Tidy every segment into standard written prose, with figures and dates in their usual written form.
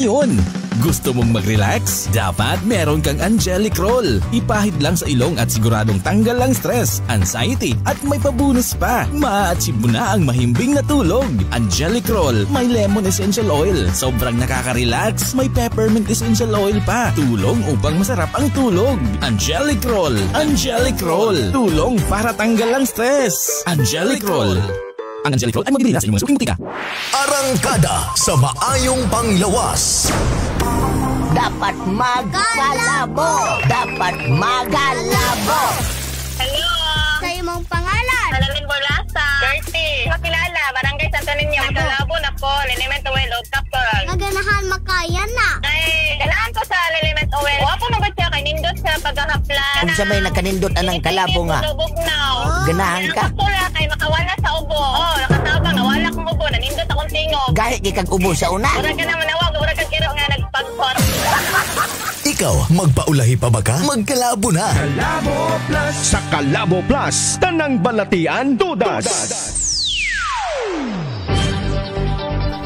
Yun! Gusto mong mag-relax? Dapat meron kang Angelic Roll. Ipahid lang sa ilong at siguradong tanggal lang stress, anxiety at may pabonus pa. Ma-achieve mo na ang mahimbing na tulog. Angelic Roll, may lemon essential oil. Sobrang nakaka-relax. May peppermint essential oil pa. Tulong upang masarap ang tulog. Angelic Roll. Angelic Roll. Tulong para tanggal lang stress. Angelic Roll. Ang Angelic Roll ay mabibili na sa inyong mga suking butika. Arangkada sa maayong panglawas. Dapat magkalabo. Dapat magalabo. Hello! Sa imong pangalan? Salamin Borlasa. 30. Makilala, Barangay Santo Niño. Kalabo na po, Liniment Oil o Capsural. Naganahan makaya na. Ay, kailangan ko sa Liniment Oil. Wapo na ba siya kay nindot sa paghahaplan? Kung sa may nakanindot anang kalabo nga. Ganahan ka? Nakapula kay makawala sa ubo. Oh, nakatabang, nawala kong ubo. Nanindot akong tingog. Gahi kang ubo sa una. Murag ka naman nawag, murag ka kiro nga nagpagpor. Ikaw, magpaulahi pa ba ka? Magkalabo na. Kalabo Plus. Sa Kalabo Plus, tanang balatian, dudas.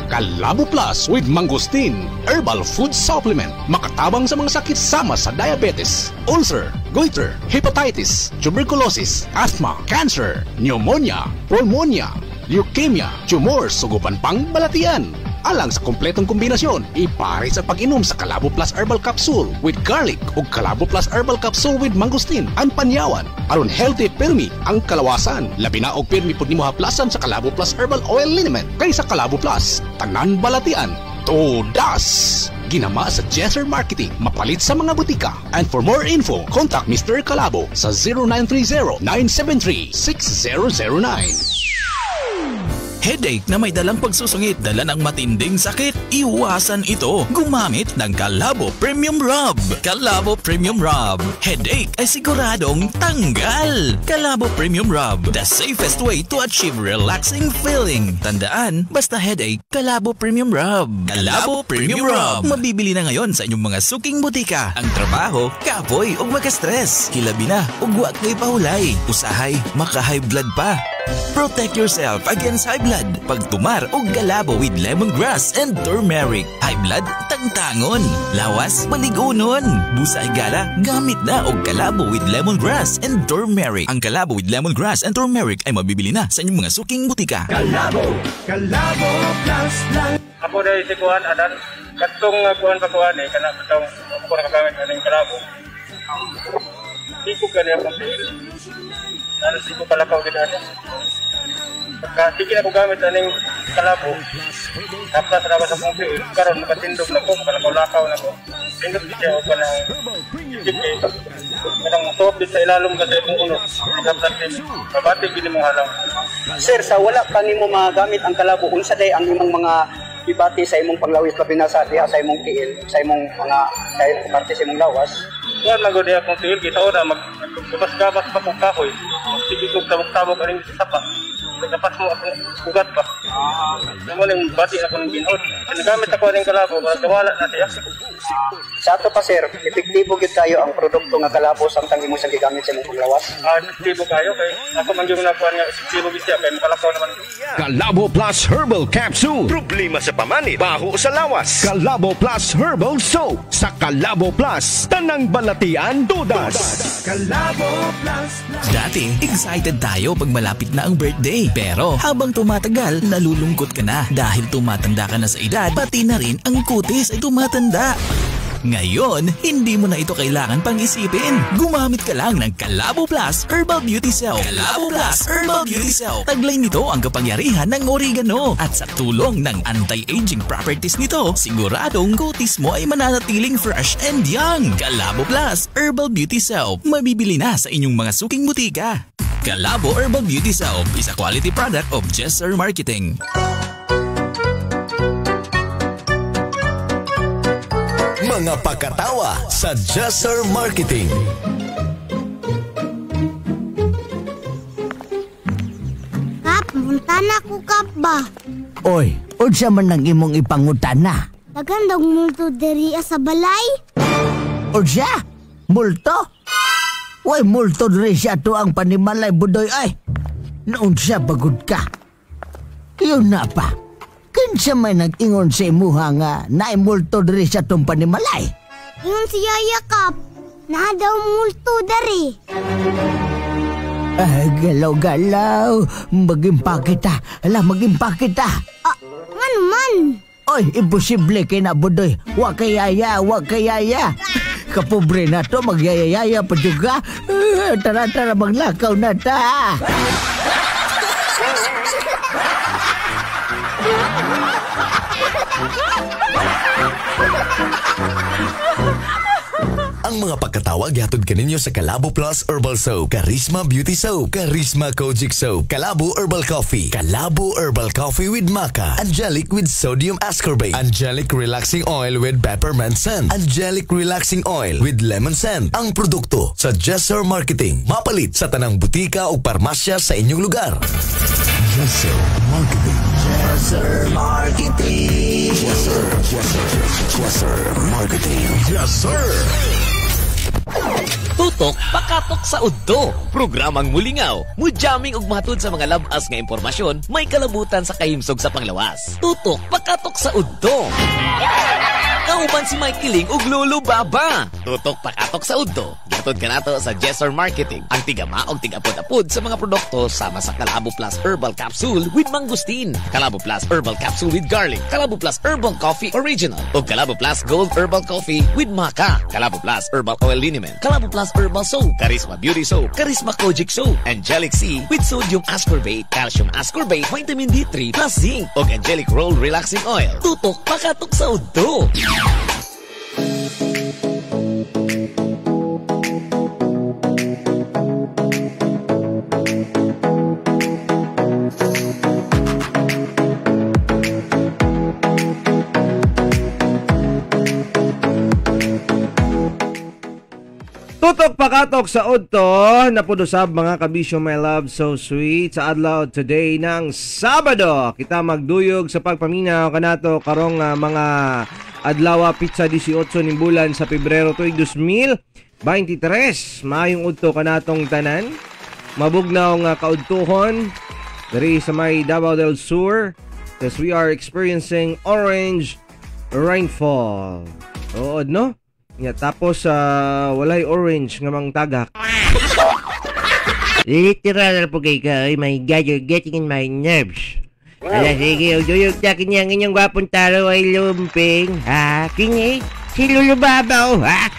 Kalabo Plus with Mangosteen, herbal food supplement. Makatabang sa mga sakit sama sa diabetes, ulcer, goiter, hepatitis, tuberculosis, asthma, cancer, pneumonia, pulmonia, leukemia, tumor, sugupan pang balatian. Alang sa kompletong kombinasyon, ipare sa pag-inom sa Kalabo Plus Herbal Capsule with garlic o Kalabo Plus Herbal Capsule with Mangosteen ang panyawan. Aron healthy pirmi ang kalawasan. Labi na og pirmi pud nimo haplasan sa Kalabo Plus Herbal Oil Liniment. Kaysa Kalabo Plus, tanan balatian, todas! Ginama sa Jesser Marketing, mapalit sa mga butika. And for more info, contact Mr. Kalabo sa 0930-973-6009. Headache na may dalang pagsusungit, dala ng matinding sakit, iwasan ito. Gumamit ng Kalabo Premium Rub. Kalabo Premium Rub. Headache ay siguradong tanggal. Kalabo Premium Rub. The safest way to achieve relaxing feeling. Tandaan, basta headache, Kalabo Premium Rub. Kalabo Premium Rub. Mabibili na ngayon sa inyong mga suking butika. Ang trabaho, kapoy o maka-stress. Kilabi na o guwag kay pahulay. Usahay, maka-high blood pa. Protect yourself against high blood. Pagtumar o galabo with lemongrass and turmeric. High blood, tangtangon. Lawas, baligunon. Busa igala, gamit na og kalabo with lemongrass and turmeric. Ang kalabo with lemongrass and turmeric ay mabibili na sa inyong mga suking butika. Kalabo Plus lang. Ako dahil si Kuhan Adan, katong Kuhan pa Kuhan kana katong ako nakagamit ng kalabo. Di ko kanya akong pil. Ano di ko palakaw din ano. Sige na ko gamit aning kalabo. Tapos na sa pong pil. Karon makatindog na ko, kalakaw na ko. Tindog siya ako ng sige. Kanang top din sa ilalom kasi kung uno. Tapos mabati gini mong halang. Sir, sa wala pa nimo magamit ang kalabo, unsa day ang imong mga ibati sa imong panglawis labi na sa diha sa imong tiil, sa imong mga sa parte sa imong lawas. Kuan lang gud akong tiil kita na magkabas-kabas pa kung kahoy. Sige kog tabok-tabok aning sapa. Dapat mo akong ugat pa. Naman yung bati ako ng ginod. Nagamit ako ng kalabo para kawala na siya. Sa ato pa sir, epektibo gid kayo ang produkto nga kalabo samtang imo siyang gigamit sa imong panglawas. Epektibo kayo kay ako man yung nakuha nga epektibo bisya kay makalakaw naman. Kalabo Plus Herbal Capsule. Problema sa pamanit, baho sa lawas. Kalabo Plus Herbal Soap. Sa Kalabo Plus, tanang balatian, dudas. Kalabo Plus. Dati, excited tayo pag malapit na ang birthday. Pero habang tumatagal, nalulungkot ka na dahil tumatanda ka na sa edad, pati na rin ang kutis ay tumatanda. Ngayon, hindi mo na ito kailangan pang isipin. Gumamit ka lang ng Kalabo Plus Herbal Beauty Soap. Kalabo Plus Herbal Beauty Soap. Taglay nito ang kapangyarihan ng oregano. At sa tulong ng anti-aging properties nito, siguradong kutis mo ay mananatiling fresh and young. Kalabo Plus Herbal Beauty Soap. Mabibili na sa inyong mga suking butika. Kalabo Herbal Beauty Soap is a quality product of Jesser Marketing. Mga pakatawa sa Jesser Marketing. Kap, muntana ko kap ba? Oy, unsa man nang imong ipangutana? Nagandang multo diri sa balay? Unsa? Multo? Way multo diri siya to ang panimalay budoy ay. Naunsa bagod ka? Yun na pa. Kinsa may nag-ingon sa imuha nga naimulto diri sa tong panimalay? Ingon si Yaya Kap, na daw multo dari. Galaw-galaw. Magimpa kita. Magimpa kita. Ngano man? Oy, imposible kay na budoy. Wa kay yaya. Kapobre na to, magyayaya pa juga. Tara, maglakaw na ta. Ang mga pagkatawag yatod kaninyo sa Calabo Plus Herbal Soap, Charisma Beauty Soap, Charisma Kojic Soap, Calabo Herbal Coffee, Calabo Herbal Coffee with Maca, Angelic with Sodium Ascorbate, Angelic Relaxing Oil with Peppermint Scent, Angelic Relaxing Oil with Lemon Scent. Ang produkto sa Jesser Marketing, mapalit sa tanang butika o parmasya sa inyong lugar. Jesser Marketing. Jesser Marketing. Jesser Marketing. Yes, sir! Tutok pakatok sa udto. Programang mulingaw, mujaming ug matod sa mga labas nga impormasyon, may kalabutan sa kahimsog sa panglawas. Tutok pakatok sa udto. Kauban si Mike Kiling ug Lolo Baba. Tutok pakatok sa udto. Gatod ka nato sa Jesser Marketing. Ang tigama og tigapod-apod sa mga produkto sama sa Calabo Plus Herbal Capsule with Mangustin, Calabo Plus Herbal Capsule with Garlic, Calabo Plus Herbal Coffee Original, ug Calabo Plus Gold Herbal Coffee with Maca, Calabo Plus Herbal Oil Liniment, Calabo Plus Herbal Soap, Charisma Beauty Soap, Charisma Kojic Soap, Angelic C with Sodium Ascorbate, Calcium Ascorbate, Vitamin D3 plus Zinc, ug Angelic Roll Relaxing Oil. Tutok pakatok sa udto. Tutok pakatok sa udto, napudusab mga kabisyo, my love so sweet. Sa adlaw today ng Sabado, kita magduyog sa pagpaminaw kanato karong mga adlaw pizza 18 ning bulan sa Pebrero tuig 2023. Maayong udto kanatong tanan. Mabugnaw nga kaudtuhon diri sa may Davao del Sur, as we are experiencing orange rainfall. Ood no? Nga tapos walay orange nga mang tagak. Literal po kay ka, my God, you're getting in my nerves. Ala, sige, uyuyog takin niya ang inyong gwapong taro ay lumping. Ha? Kini? Si Lolo Babaw, ha?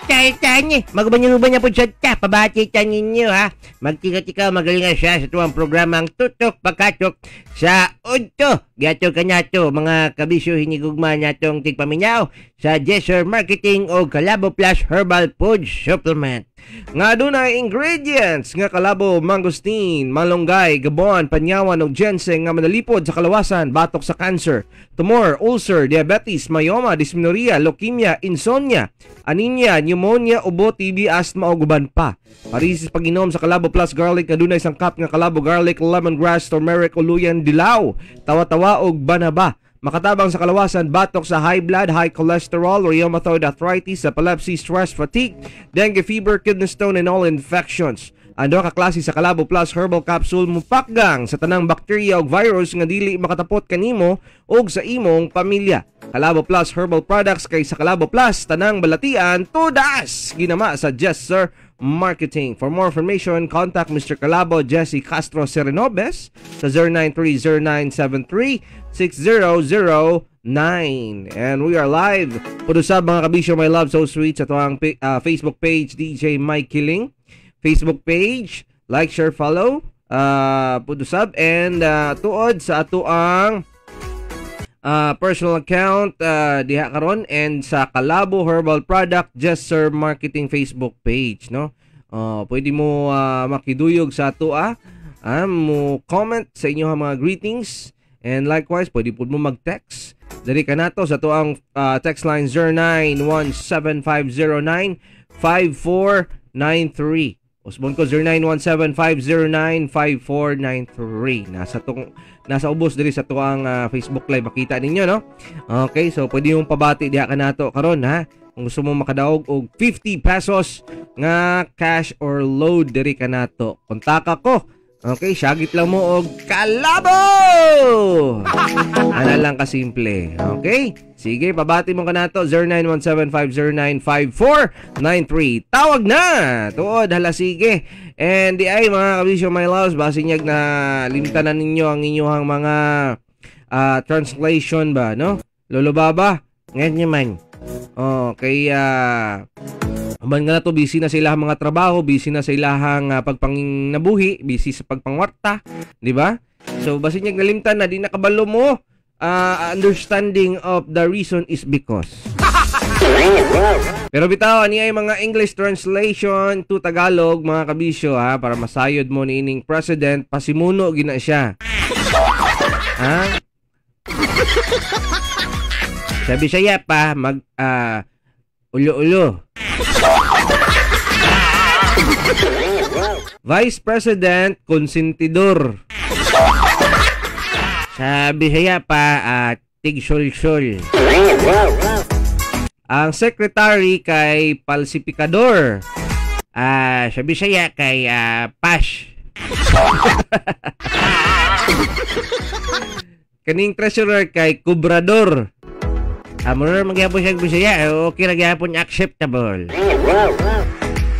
Tayo niya. Magbanyo-banyo niya po siya ta. Pabati ta ninyo, ha? Magtika-tika, magalingan siya sa tuwang programang Tutok Pakatok sa udto. Gato ka na to, mga kabisyo, hinigugma na tong tigpaminaw sa Jesser Marketing o Calabo Plus Herbal Food Supplement. Nga dunay ingredients nga kalabo, mangosteen, malunggay, gabon, panyawan ug ginseng nga manalipod sa kalawasan, batok sa cancer, tumor, ulcer, diabetes, myoma, dysmenorrhea, leukemia, insomnia, anemia, pneumonia, ubo, TB, asthma ug uban pa. Parisis pag-inom sa Calabo Plus Garlic nga dunay sangkap nga kalabo garlic, lemongrass, turmeric, uluyan, dilaw, tawa-tawa ug banaba. Makatabang sa kalawasan, batok sa high blood, high cholesterol, rheumatoid arthritis, epilepsy, stress, fatigue, dengue fever, kidney stone, and all infections. Ando ka klase sa Calabo Plus Herbal Capsule mupakgang sa tanang bakterya ug virus nga dili makatapot kanimo ug sa imong pamilya. Calabo Plus Herbal Products kay sa Calabo Plus tanang balatian tudas ginama sa Jesser Marketing. For more information, contact Mr. Calabo Jesse Castro Serenobes sa 0930-973-6009. And we are live. Pudusab mga kabisyo, my love so sweet sa tuwang Facebook page DJ Mike Kiling. Facebook page, like, share, follow. Pudusab and tuod sa atuang personal account diha karon and sa Calabo Herbal Product Jesser Marketing Facebook page, no? Pwede mo makiduyog sa ato mo comment sa inyong mga greetings, and likewise pwede po mo mag-text diri kanato sa ato ang text line 0917-509-5493. Usbon ko 0917-509-5493. Nasa ubos diri sa tuang Facebook live, makita ninyo, no? Okay, so pwede yung pabati diha kanato karon, ha? Kung gusto mo makadaog og 50 pesos nga cash or load diri kanato, kontaka ko Okay, syagit lang mo og kalabo! Ano lang kasimple. Okay? Sige, pabati mo ka na to. 0917509549 Tawag na! Tuod, hala sige. And di ay mga kabisyo, my loves, basinyag na limtanan ninyo ang inyong mga translation ba, no? Lolo Baba, ngayon naman. Kaya man nga na to, busy na sila mga trabaho, busy na sila pagpanginabuhi, busy sa pagpangwarta, di ba? So basin niya nalimtan na di nakabalo mo. Understanding of the reason is because. Pero bitaw, ani ay mga English translation to Tagalog, mga kabisyo, para masayod mo ni ining president, pasimuno gina siya. Sabi siya pa, ulo-ulo. Vice President, konsentidor. Sabi siya pa, tig-sol-sol. Ang secretary kay falsifikador. Sabi siya kay Pash. Kaning treasurer kay kubrador. Muna magyapon siya Bisaya, okay nagyapon acceptable.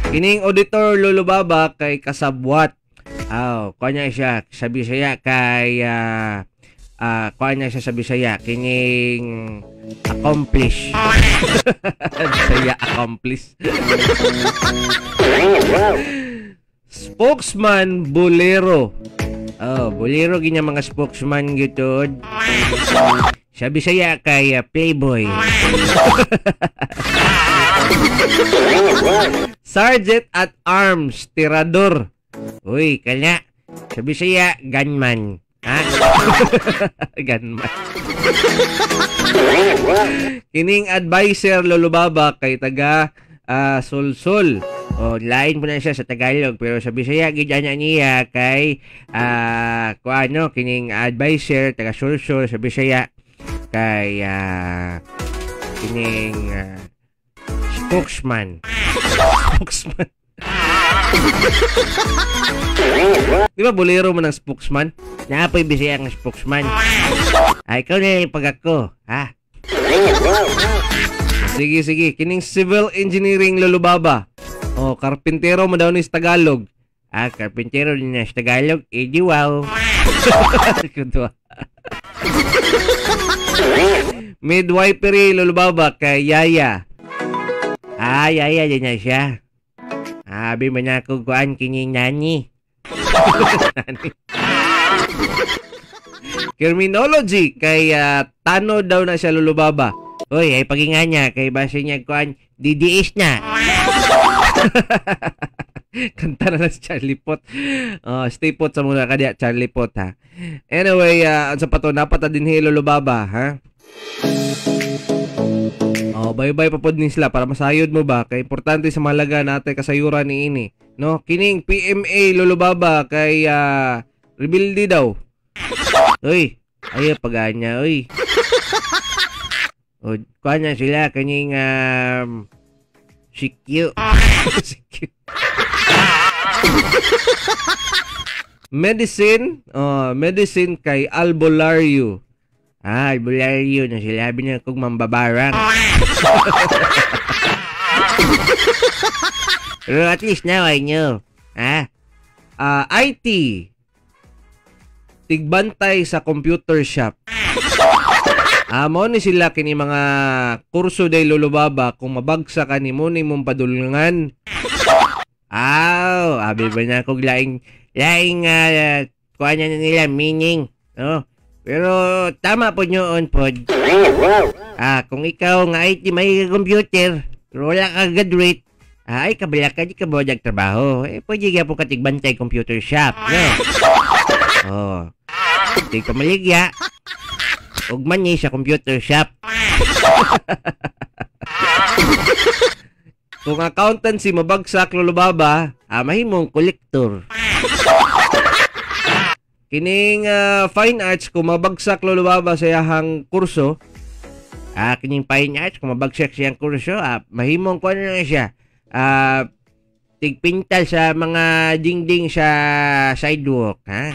Kining auditor Lolo Baba kay kasabwat. Kanya siya sa Bisaya kay kanya siya sa Bisaya kining accomplish. Bisaya accomplish. Spokesman bolero. Bolero ginya mga spokesman gitod. Sa Bisaya kay Playboy. Sergeant at Arms, tirador. Uy, kanya. Sa Bisaya, gunman. Gunman. Kining advisor Lolo Baba kay taga Sulsul. Lain po na siya sa Tagalog, pero sa Bisaya gidya niya kay kining advisor taga Sulsul sa Bisaya kay kining spokesman. Di ba bolero mo ng spokesman? Naapoy Bisaya ang spokesman. Ikaw na yung pag ako, ha? Sige. Kining civil engineering Lolo Baba. Karpintero mo daw ni sa Tagalog. Karpintero din na sa Tagalog. Di wow. Midwifery Lolo Baba kay Yaya. Yaya din na siya. Abi man ako kuan kining nani. Criminology kay Tano daw na siya Lolo Baba. Uy, ay paginga niya kay base niya kuan DDS na. Kanta na si Charlie Pot. Stay put sa muna kanya Charlie Pot, ha. Anyway, sa pato dapat din Lolo Baba, ha. Bye-bye pa pod ni sila para masayod mo ba kay importante sa malaga natin kasayuran ni ini, no? Kining PMA Lolo Baba kay rebuildi daw. Uy, ay paganya, uy. Kanya sila kaning sikyo. Medicine kay Albolario. Albolario na sila niya kung mambabarang. Pero at least naway nyo. IT. Tigbantay sa computer shop. Mo ni sila kini mga kurso day Lolo Baba kung mabagsa ka ni mo ni mong padulungan. Abi ba na kong laing kuha niya nila meaning. Pero tama po nyo on pod. Kung ikaw nga IT may computer, pero wala ka graduate, ay kabala ka, di ka ba nagtrabaho? Pwede ka po katigbantay computer shop, no? Di ka maligya. Ugman niya sa computer shop. Kung accountancy mabagsak Lolo Baba, mahimong kolektor. Kining fine arts kung mabagsak Lolo Baba sa iyahang kurso, kining fine arts kung mabagsak siyang kurso, mahimong ko na siya. tigpintal sa mga dingding sa sidewalk, ha?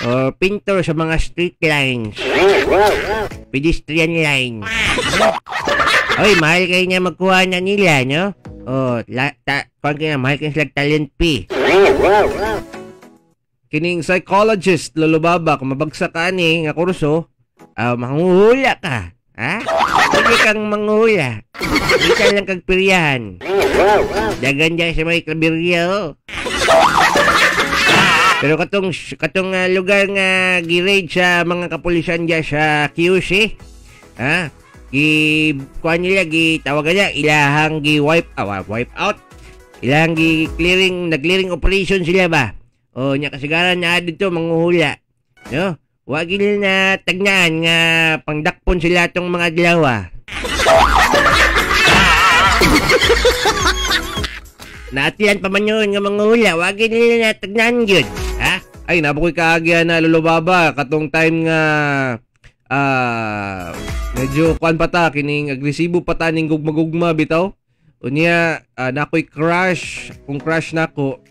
O pintor sa mga street lines. Pedestrian lines. Oy, mahal kayo niya magkuha na nila, no? O, mahal kayo sila talent P. Kining psychologist, Lulubaba, kung mabagsak ka ni nga kurso, manghuhula ka. Ha? Hindi kang manghuhula. Hindi ka lang kagpiryahan. Dagan dyan sa may kabirya, oh. Pero katong lugar nga gi-raid sa mga kapulisan dyan sa QC, ha? Kuha nila, tawagan niya, ilahang wipe out. Ilahang nag-clearing operation sila ba? O, nya kasigaran na dito, manghuhula. No? Huwag nila na tagnaan nga pangdakpon sila tong mga dilawa. Naatilan pa man yun nga manghuhula, huwag nila na tagnaan yun. Ha? Ay, napakoy kaagya na Lulubaba, katong time nga medyo kuan pa ta, kining agresibo pa ta ning gugma-gugma bitaw. Unya, nakoy crush, kung crush nako,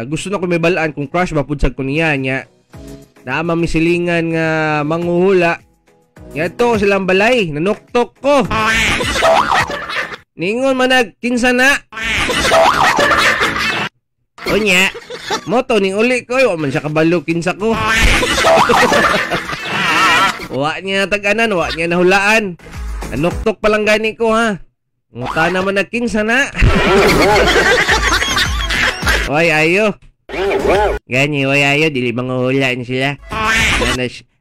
gusto na ko may balaan kung crush mapudsag ko niya nya. Naama misilingan nga manghuhula. Yato silang balay, nanuktok ko. Ningon manag kinsa na. Unya, moto ning uli ko, wa man siya kabalo kinsa ko. Wa niya tag-anan, wa niya nahulaan. Nanuktok pa lang gani ko, ha. Nguta naman na kinsa na. Way ayo. Gani, way ayo, dili manghuhulaan sila.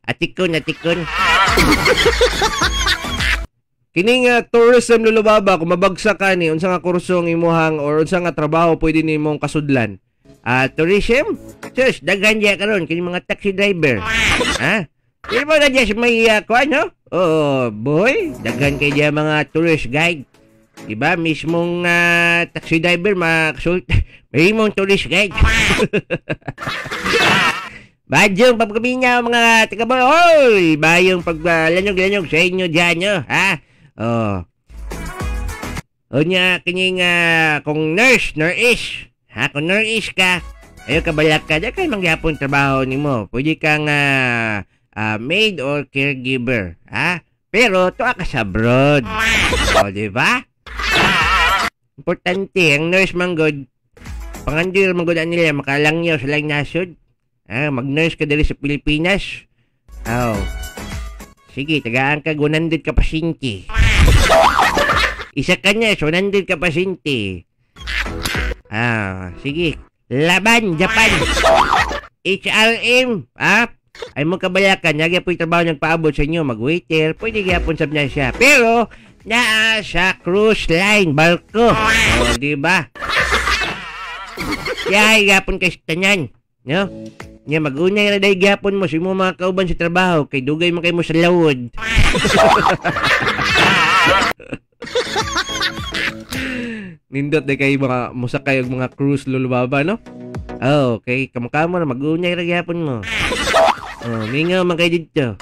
Atikon. Kining tourism Lulubaba, kung mabagsak ka ni, unsa nga kursong imuhang or unsa nga trabaho pwede nimong kasudlan? Tourism? Sus, daghan diya karon kining mga taxi driver. Ha? Di ba na diya may kuan, no? Oo, boy, daghan kay diya mga tourist guide. Diba, mismong taxi driver may mong tourist guide. Badyong pagkabinya mga taga-boy. Hoy, bayong paglanyog-lanyog sa inyo dyan, no? Ha? Oh. O niya, kining kung nurse, ha? Kung nurse ka, ayaw kabalak ka, dyan kayo mangyapon trabaho ni mo. Pwede kang maid or caregiver, ha? Pero, tuwa ka sa abroad. O, diba? Importante, ang nurse manggod, pangandir manggodan nila, makalangyaw sa lang nasod. Mag-nurse ka dali sa Pilipinas. Sige, tagaan ka 100 ka pasyente. Isa ka niya, 100 ka pasyente. Sige. Laban, Japan. HRM, ay mo kabalakan, nagya po'y trabaho nagpaabot sa inyo, mag-waiter, pwede gyapon sab na siya. Pero, naa sa cruise line, barko. O, diba? Kaya, gyapon kay tanyan. No? Nya mag-unay na dahi gyapon mo sa mga kauban sa trabaho kay dugay man kay mo sa lawod. Nindot na kay mga musakay og mga cruise Lulubaba, no? Okay, kamukha na mag-unay ra gyapon mo. Mingaw man kay dito.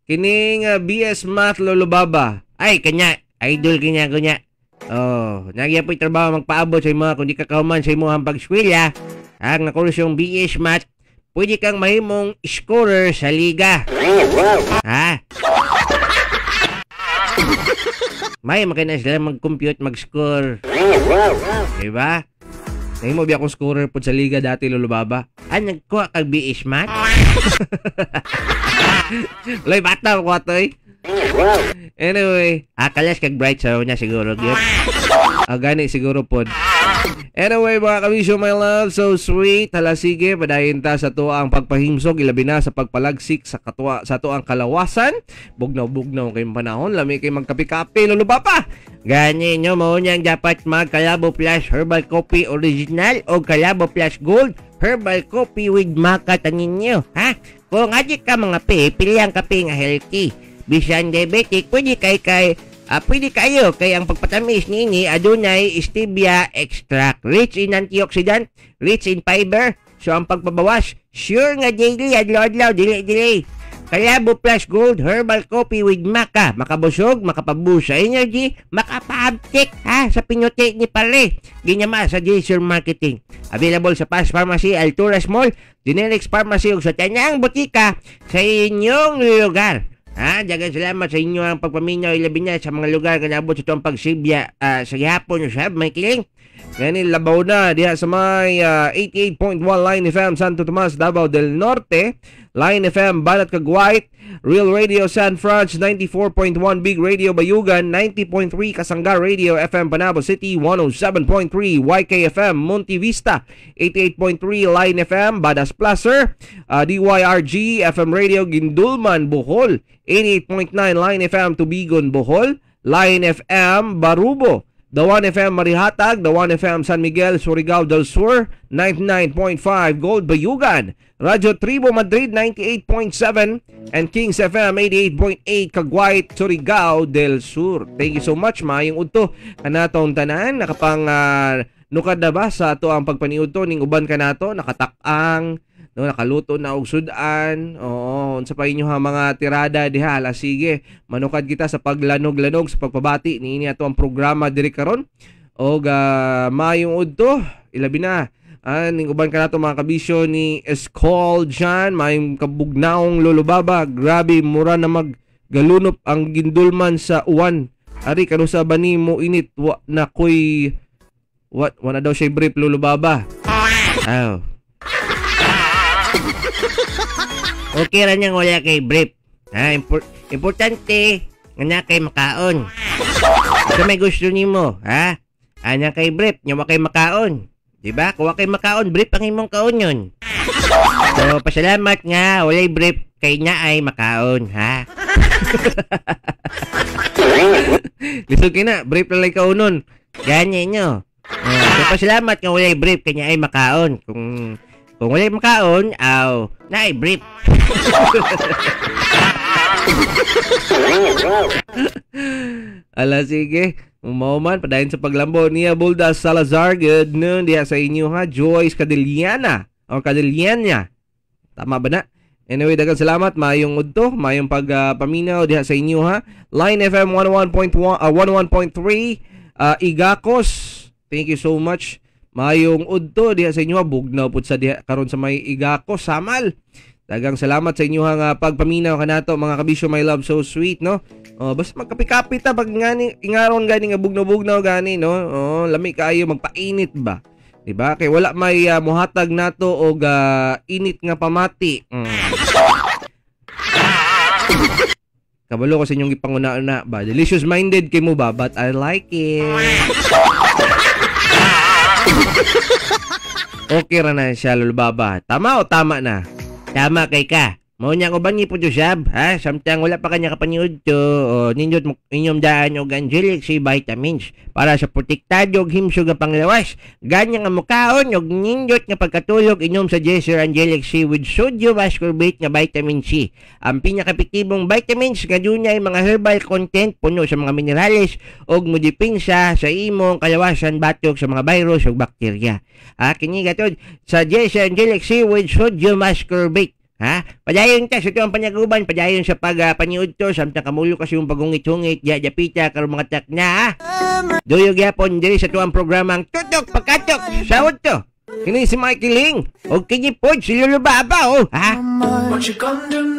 Kining BS Math Lulubaba. Ay kanya, idol kanya ko niya. Nagya po'y trabaho magpaabot sa mga kundi kakauman sa imong pag-eskwela. Ang nakursong BS Math, pwede kang mahimong scorer sa liga. Ha? May makina sila mag-compute, mag-score. Diba? Nahimo biya akong scorer po sa liga dati Lulubaba. Nagkuha kag BS Math? Loy, bata ko to eh. Anyway, kalas kag bright sa niya siguro. Gani siguro po. Anyway mga kabisyo, my love, so sweet. Hala sige, padayon ta sa tuang pagpahimsog, ilabi na sa pagpalagsik sa tuang kalawasan. Bugnaw-bugnaw kayong panahon, lami kayo magkapi-kapi, Lulubaba. Gani nyo, maunyan dapat mag Calabo Plus Herbal Coffee Original o Calabo Plus Gold Herbal Coffee with Maca tanin nyo, ha? Kung adik ka mga pilihan kape nga healthy. Bisan diabetic, pwede kayo kay ang pagpatamis nini adunay stevia extract, rich in antioxidant, rich in fiber, so ang pagpabawas sure nga daily adlaw-adlaw dili Kalabo Plus Gold Herbal Coffee with Maca. Makabusog, makapabusa energy, makapaabtik sa pinyuti ni pare. Ginyama sa Jaser Marketing. Available sa Pass Pharmacy, Alturas Mall, Generics Pharmacy ug sa tanyang botika sa inyong lugar. Daghang salamat sa inyo ang pagpaminaw ilabi na sa mga lugar kanabot sa itong pagsibya sa gihapon sab may kiling. Ngayon labaw na diha sa may 88.1 Line FM Santo Tomas, Davao del Norte, Line FM Banat Cagwait, Real Radio San Franz, 94.1 Big Radio Bayugan, 90.3 Kasangga Radio FM Panabo City, 107.3 YKFM Monte Vista, 88.3 Line FM Badas Placer, DYRG FM Radio Gindulman Bohol, 88.9 Line FM Tubigon Bohol, Line FM Barubo, The 1FM Marihatag, The 1FM San Miguel, Surigao del Sur, 99.5 Gold Bayugan, Radyo Tribo Madrid, 98.7, and Kings FM, 88.8 Cagwait, Surigao del Sur. Thank you so much, maayong udto kanatong tanan, nakapang nukad na ba sa ato ang pagpaniudto ning uban kanato, nakatak-ang, no, nakaluto na og sudan. Oo, unsa pa inyo ha mga tirada diha. Ala sige, manukad kita sa paglanog-lanog sa pagpabati niini ato ang programa diri karon. Og maayong udto, ilabi na ning uban kanato mga kabisyo ni Escol Jan, maayong kabugnaong lulubaba. Grabe mura na maggalunop ang gindulman sa uwan. Ari kanusa ba nimo init na koy wala daw siya brief lulubaba. Okay ra niyang wala kay brief. Importante nga na kay makaon. Kung may gusto nimo, anya kay brief, nya wa kay makaon. Diba? Kung wa kay makaon, brief ang imong kaon yun. So, pasalamat nga walay brief kay nya ay makaon, Lisod na, brief na lang kaunon. Ganyan nyo. So, pasalamat nga walay brief kay nya ay makaon. Kung wala makaon, naay brief. Ala sige, umauman padayon sa paglambo niya Buldas Salazar. Good noon diha sa inyo Joyce Cadiliana o Cadiliana. Tama ba na? Anyway, daghang salamat, mayong udto, mayong pagpaminaw diha sa inyo Line FM 101.3 Igakos. Thank you so much. Mayong udto diha sa inyo bugnaw pud sa diha karon sa may Igakos Samal. Daghang salamat sa inyo pagpaminaw kanato mga kabisyo, my love, so sweet, no? Basta magkapi-kapi ta pag ngani ingaron gani nga bugnaw-bugnaw gani, no? Lami kaayo magpainit ba? Diba? Kay wala may muhatag nato og init nga pamati. Kabalo ko sa inyong ipanguna-una ba? Delicious minded kay mo ba? But I like it. Okay ra na siya lulubaba. Tama o tama na? Tama kay ka. Mao nya ko ba ni po sab, samtang wala pa kanya kapaniud to, ninyot inyong daan og Angelic C vitamins para sa protektado og himsog nga panglawas. Ganya nga mukaon og ninyot nga pagkatulog inyong sa Jaser Angelic C with sodium ascorbate nga vitamin C. Ang pinaka-epektibong vitamins nga dunay mga herbal content puno sa mga minerales og modipinsa sa imong kalawasan batok sa mga virus ug bakterya. Kini gatod sa Jaser Angelic C with sodium ascorbate. Padayon ta sa itong panyaguban, padayon sa pagpaniud to, samtang kamulo kasi yung pagungit-hungit, japita, karong mga tak na, Duyog yapon diri sa itong programang Tutok Pagkatok, sawad to. Kini si Mikey Ling, o kinipod si Lulubaba, What you gonna do